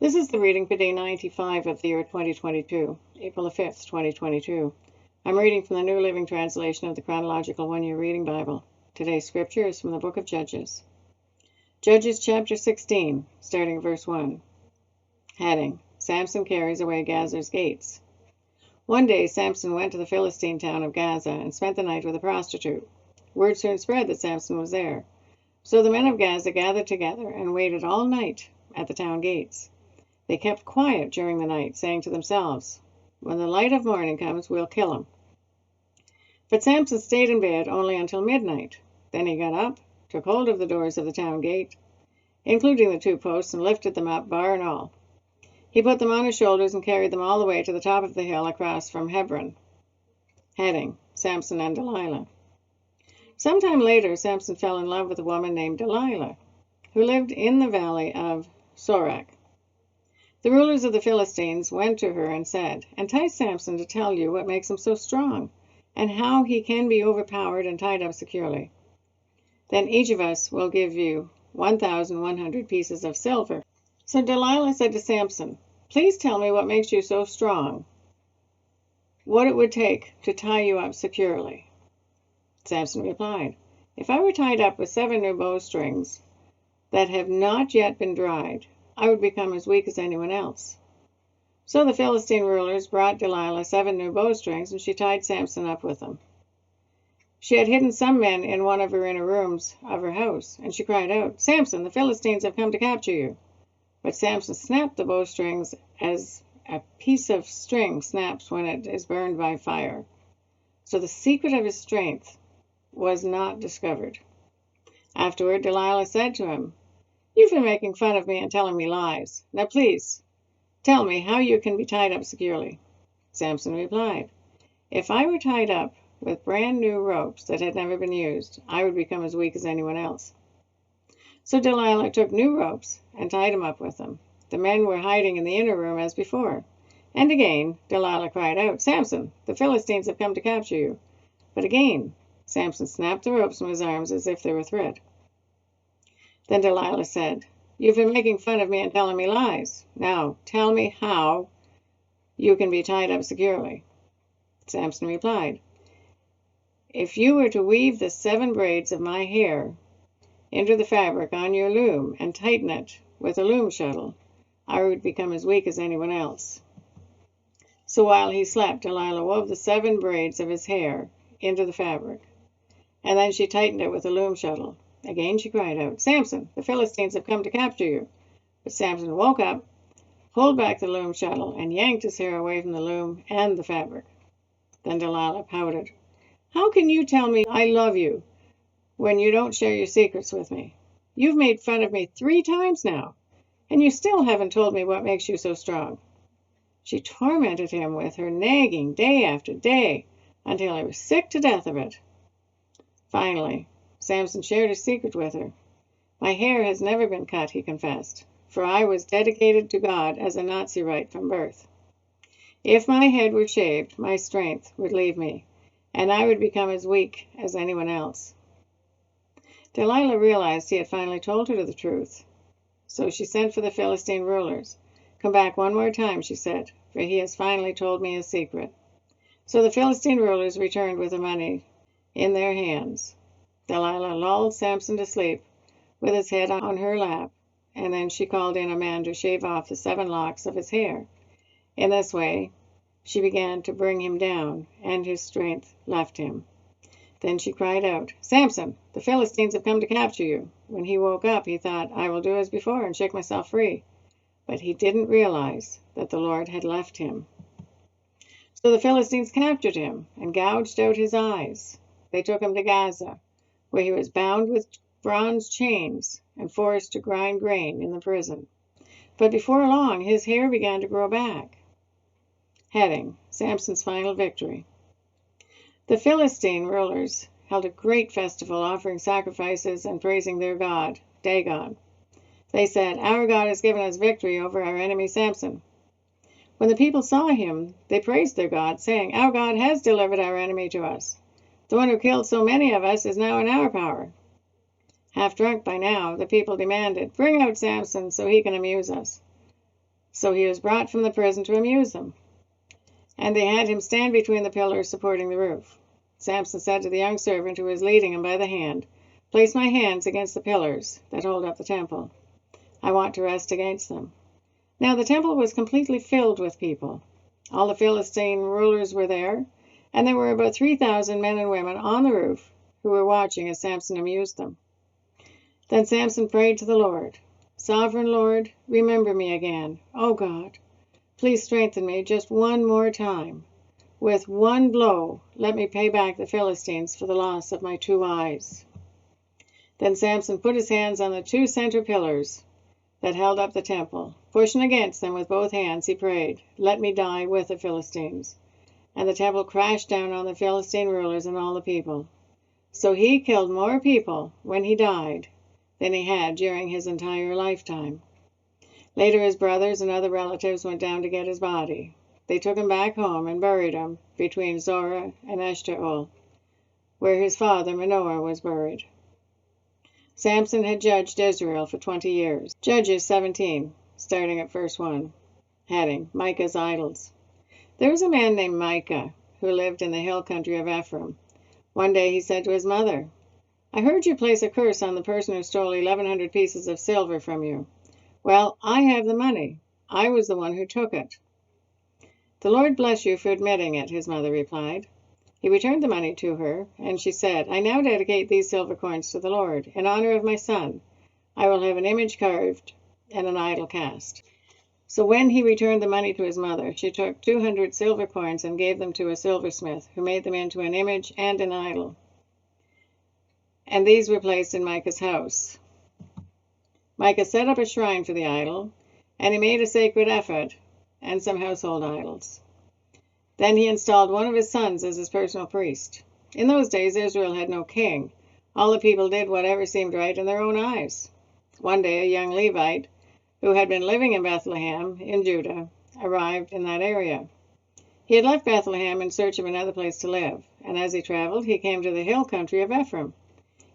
This is the reading for day 95 of the year 2022, April the 5th, 2022. I'm reading from the New Living Translation of the Chronological One-Year Reading Bible. Today's scripture is from the book of Judges. Judges chapter 16, starting at verse 1. Heading: Samson carries away Gaza's gates. One day Samson went to the Philistine town of Gaza and spent the night with a prostitute. Word soon spread that Samson was there. So the men of Gaza gathered together and waited all night at the town gates. They kept quiet during the night, saying to themselves, "When the light of morning comes, we'll kill him." But Samson stayed in bed only until midnight. Then he got up, took hold of the doors of the town gate, including the two posts, and lifted them up, bar and all. He put them on his shoulders and carried them all the way to the top of the hill across from Hebron. Heading: Samson and Delilah. Sometime later, Samson fell in love with a woman named Delilah, who lived in the valley of Sorek. The rulers of the Philistines went to her and said, "Entice Samson to tell you what makes him so strong, and how he can be overpowered and tied up securely. Then each of us will give you 1,100 pieces of silver." So Delilah said to Samson, "Please tell me what makes you so strong, what it would take to tie you up securely." Samson replied, "If I were tied up with 7 new bowstrings that have not yet been dried, I would become as weak as anyone else." So the Philistine rulers brought Delilah 7 new bowstrings, and she tied Samson up with them. She had hidden some men in one of her inner rooms of her house, and she cried out, "Samson, the Philistines have come to capture you." But Samson snapped the bowstrings as a piece of string snaps when it is burned by fire. So the secret of his strength was not discovered. Afterward, Delilah said to him, "You've been making fun of me and telling me lies. Now please, tell me how you can be tied up securely." Samson replied, "If I were tied up with brand new ropes that had never been used, I would become as weak as anyone else." So Delilah took new ropes and tied him up with them. The men were hiding in the inner room as before. And again Delilah cried out, "Samson, the Philistines have come to capture you." But again Samson snapped the ropes from his arms as if they were thread. Then Delilah said, "You've been making fun of me and telling me lies. Now tell me how you can be tied up securely." Samson replied, "If you were to weave the 7 braids of my hair into the fabric on your loom and tighten it with a loom shuttle, I would become as weak as anyone else." So while he slept, Delilah wove the 7 braids of his hair into the fabric, and then she tightened it with a loom shuttle. Again she cried out, "Samson, the Philistines have come to capture you." But Samson woke up, pulled back the loom shuttle, and yanked his hair away from the loom and the fabric. Then Delilah pouted, "How can you tell me I love you when you don't share your secrets with me? You've made fun of me 3 times now, and you still haven't told me what makes you so strong." She tormented him with her nagging day after day until he was sick to death of it. Finally, Samson shared his secret with her. "My hair has never been cut," he confessed, "for I was dedicated to God as a Nazirite from birth. If my head were shaved, my strength would leave me, and I would become as weak as anyone else." Delilah realized he had finally told her the truth, so she sent for the Philistine rulers. "Come back one more time," she said, "for he has finally told me his secret." So the Philistine rulers returned with the money in their hands. Delilah lulled Samson to sleep with his head on her lap, and then she called in a man to shave off the 7 locks of his hair. In this way, she began to bring him down, and his strength left him. Then she cried out, "Samson, the Philistines have come to capture you." When he woke up, he thought, "I will do as before and shake myself free." But he didn't realize that the Lord had left him. So the Philistines captured him and gouged out his eyes. They took him to Gaza, where he was bound with bronze chains and forced to grind grain in the prison. But before long, his hair began to grow back. Heading: Samson's final victory. The Philistine rulers held a great festival, offering sacrifices and praising their god, Dagon. They said, "Our God has given us victory over our enemy Samson." When the people saw him, they praised their God, saying, "Our God has delivered our enemy to us. The one who killed so many of us is now in our power." Half drunk by now, the people demanded, "Bring out Samson so he can amuse us." So he was brought from the prison to amuse them. And they had him stand between the pillars supporting the roof. Samson said to the young servant who was leading him by the hand, "Place my hands against the pillars that hold up the temple. I want to rest against them." Now the temple was completely filled with people. All the Philistine rulers were there, and there were about 3,000 men and women on the roof who were watching as Samson amused them. Then Samson prayed to the Lord, "Sovereign Lord, remember me again, O God. Please strengthen me just one more time. With one blow, let me pay back the Philistines for the loss of my 2 eyes." Then Samson put his hands on the 2 center pillars that held up the temple. Pushing against them with both hands, he prayed, "Let me die with the Philistines." And the temple crashed down on the Philistine rulers and all the people. So he killed more people when he died than he had during his entire lifetime. Later his brothers and other relatives went down to get his body. They took him back home and buried him between Zorah and Eshtaol, where his father Manoah was buried. Samson had judged Israel for 20 years. Judges 17, starting at verse 1. Heading, Micah's idols. There was a man named Micah who lived in the hill country of Ephraim. One day he said to his mother, "I heard you place a curse on the person who stole 1,100 pieces of silver from you. Well, I have the money. I was the one who took it." "The Lord bless you for admitting it," his mother replied. He returned the money to her, and she said, "I now dedicate these silver coins to the Lord. In honor of my son, I will have an image carved and an idol cast." So when he returned the money to his mother, she took 200 silver coins and gave them to a silversmith, who made them into an image and an idol. And these were placed in Micah's house. Micah set up a shrine for the idol, and he made a sacred ephod and some household idols. Then he installed one of his sons as his personal priest. In those days, Israel had no king. All the people did whatever seemed right in their own eyes. One day, a young Levite, who had been living in Bethlehem, in Judah, arrived in that area. He had left Bethlehem in search of another place to live, and as he traveled, he came to the hill country of Ephraim.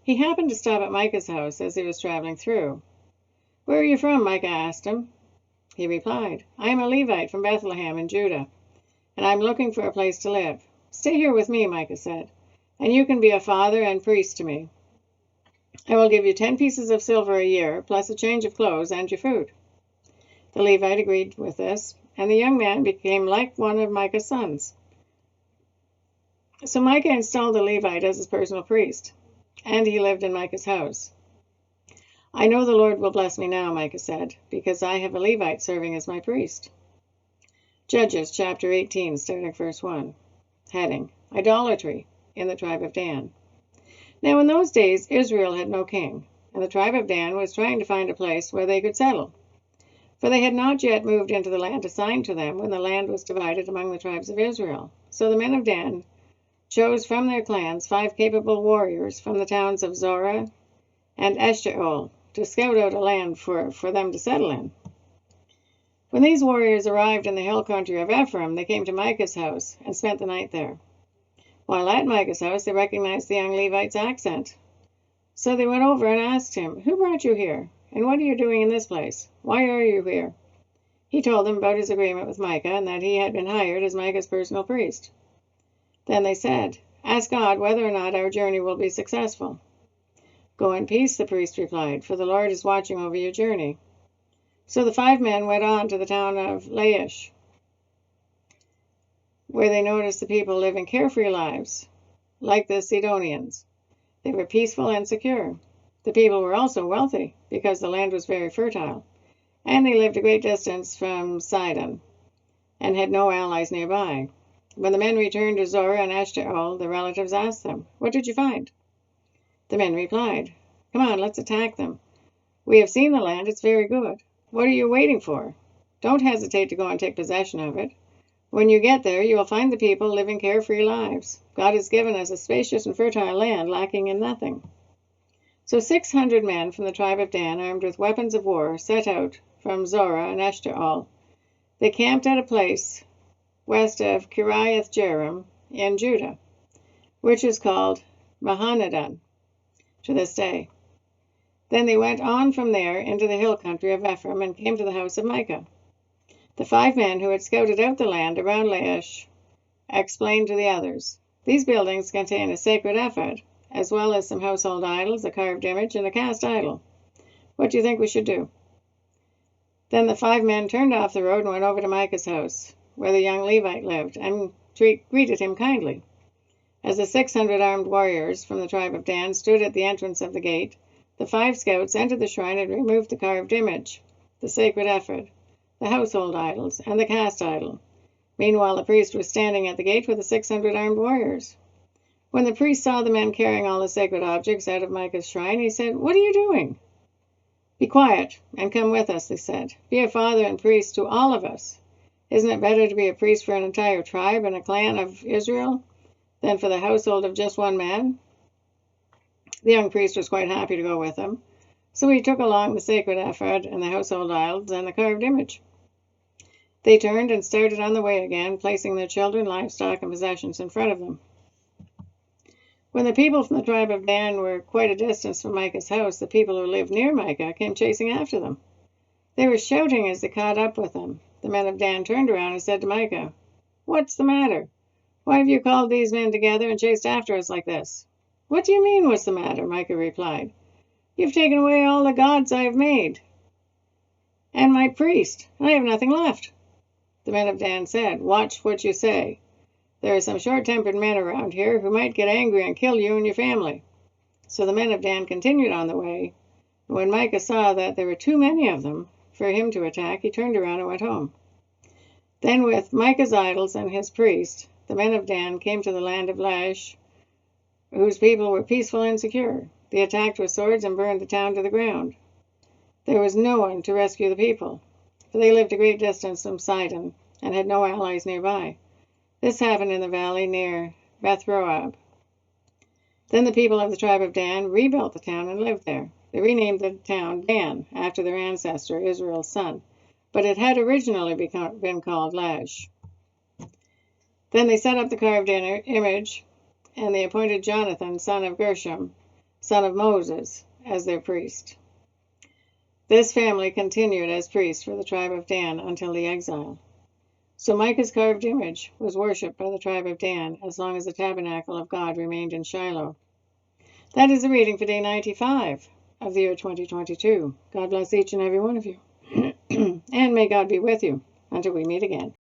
He happened to stop at Micah's house as he was traveling through. "Where are you from?" Micah asked him. He replied, "I am a Levite from Bethlehem in Judah, and I am looking for a place to live." "Stay here with me," Micah said, "and you can be a father and priest to me. I will give you 10 pieces of silver a year, plus a change of clothes and your food." The Levite agreed with this, and the young man became like one of Micah's sons. So Micah installed the Levite as his personal priest, and he lived in Micah's house. "I know the Lord will bless me now," Micah said, "because I have a Levite serving as my priest." Judges chapter 18, starting verse 1. Heading, Idolatry in the tribe of Dan. Now in those days Israel had no king, and the tribe of Dan was trying to find a place where they could settle. For they had not yet moved into the land assigned to them when the land was divided among the tribes of Israel. So the men of Dan chose from their clans 5 capable warriors from the towns of Zorah and Eshtaol to scout out a land for them to settle in. When these warriors arrived in the hill country of Ephraim, they came to Micah's house and spent the night there. While at Micah's house, they recognized the young Levite's accent. So they went over and asked him, "Who brought you here? And what are you doing in this place? Why are you here?" He told them about his agreement with Micah and that he had been hired as Micah's personal priest. Then they said, "Ask God whether or not our journey will be successful." "Go in peace," the priest replied, "for the Lord is watching over your journey." So the 5 men went on to the town of Laish, where they noticed the people living carefree lives, like the Sidonians. They were peaceful and secure. The people were also wealthy, because the land was very fertile, and they lived a great distance from Sidon, and had no allies nearby. When the men returned to Zorah and Eshtaol, the relatives asked them, "What did you find?" The men replied, "Come on, let's attack them. We have seen the land, it's very good. What are you waiting for? Don't hesitate to go and take possession of it. When you get there, you will find the people living carefree lives. God has given us a spacious and fertile land, lacking in nothing." So 600 men from the tribe of Dan, armed with weapons of war, set out from Zorah and Eshtaol. They camped at a place west of Kiriath-Jearim in Judah, which is called Mahanadan to this day. Then they went on from there into the hill country of Ephraim and came to the house of Micah. The 5 men who had scouted out the land around Laish explained to the others, "These buildings contain a sacred ephod, as well as some household idols, a carved image, and a cast idol. What do you think we should do?" Then the 5 men turned off the road and went over to Micah's house, where the young Levite lived, and greeted him kindly. As the 600 armed warriors from the tribe of Dan stood at the entrance of the gate, the 5 scouts entered the shrine and removed the carved image, the sacred ephod, the household idols, and the cast idol. Meanwhile, the priest was standing at the gate with the 600 armed warriors. When the priest saw the men carrying all the sacred objects out of Micah's shrine, he said, "What are you doing?" "Be quiet and come with us," they said. "Be a father and priest to all of us. Isn't it better to be a priest for an entire tribe and a clan of Israel than for the household of just one man?" The young priest was quite happy to go with them, so he took along the sacred ephod and the household idols and the carved image. They turned and started on the way again, placing their children, livestock, and possessions in front of them. When the people from the tribe of Dan were quite a distance from Micah's house, the people who lived near Micah came chasing after them. They were shouting as they caught up with them. The men of Dan turned around and said to Micah, "What's the matter? Why have you called these men together and chased after us like this?" "What do you mean, what's the matter?" Micah replied. "You've taken away all the gods I have made, and my priest, and I have nothing left." The men of Dan said, "Watch what you say. There are some short-tempered men around here who might get angry and kill you and your family." So the men of Dan continued on the way, and when Micah saw that there were too many of them for him to attack, he turned around and went home. Then with Micah's idols and his priest, the men of Dan came to the land of Laish, whose people were peaceful and secure. They attacked with swords and burned the town to the ground. There was no one to rescue the people, for they lived a great distance from Sidon and had no allies nearby. This happened in the valley near Beth-Roab. Then the people of the tribe of Dan rebuilt the town and lived there. They renamed the town Dan after their ancestor, Israel's son, but it had originally been called Laish. Then they set up the carved image, and they appointed Jonathan, son of Gershom, son of Moses, as their priest. This family continued as priest for the tribe of Dan until the exile. So Micah's carved image was worshipped by the tribe of Dan as long as the tabernacle of God remained in Shiloh. That is the reading for day 95 of the year 2022. God bless each and every one of you. And may God be with you until we meet again.